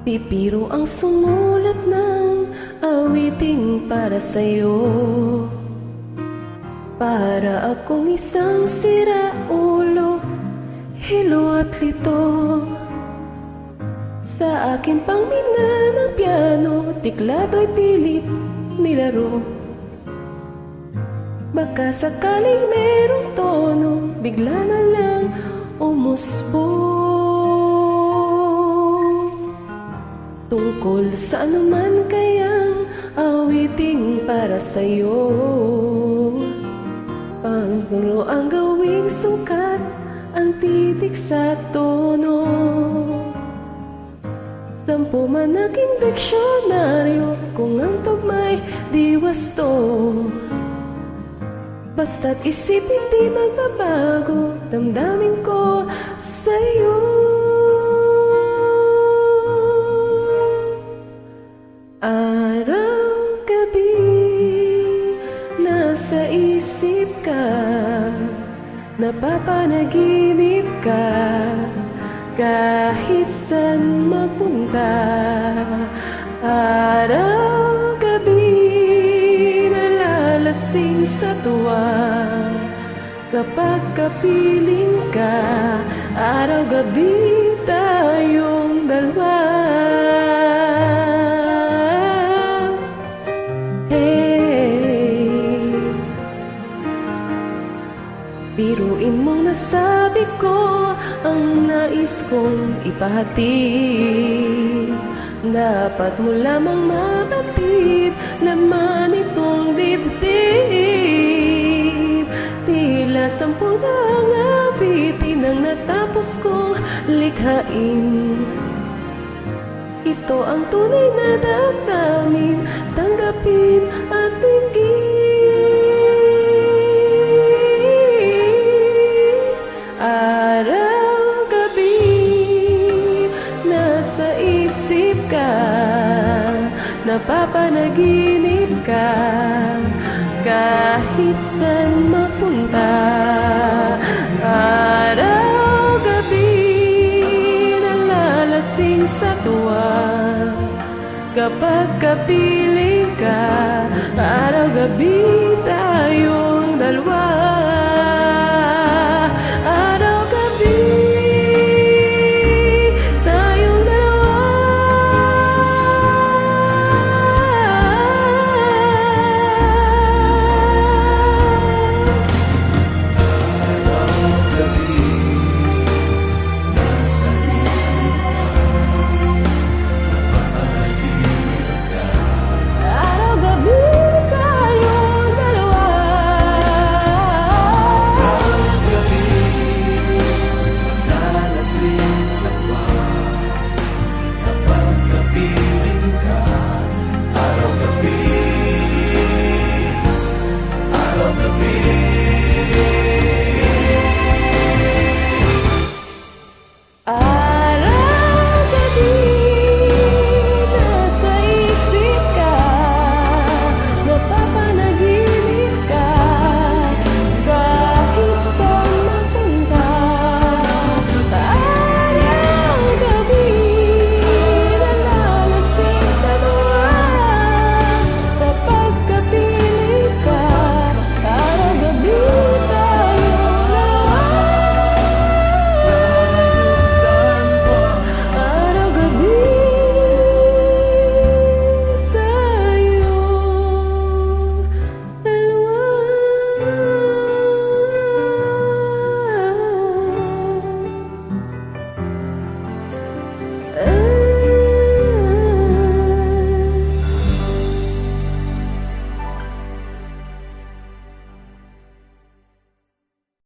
Di biro ang sumulat ng awiting para sa'yo. Para akong isang siraulo, hilo at lito. Sa akin pangmina ng piano, tiklado'y pilit nilaro. Baka sakaling merong tono, bigla na lang umusbong. Tungkol sa anuman kayang awiting para sa'yo. Panggulo ang gawing sukat, ang titik sa tono. 10 man aking diksyonaryo, kung ang tugma'y di wasto. Basta't isip hindi magbabago, damdamin ko sa'yo. Araw-gabi, nasa isip ka, napapanaginip ka. Kahit saan magpunta, araw-gabi, nalalasing sa tuwa. Kapag kapiling ka, araw-gabi tayong dalawa. Hey, biruin mong nasabi ko ang nais kong ipahatid. Dapat mo lamang mabatid, laman itong dibdib. Tila 10 daang awitin ang natapos kong likhain. Ito ang tunay na damdamin, tanggapin at tingin. Napapanaginip ka, kahit saan mapunta. Araw-gabi, nalalasing sa tuwa. Kapag kapiling ka, araw-gabi tayong dalawa.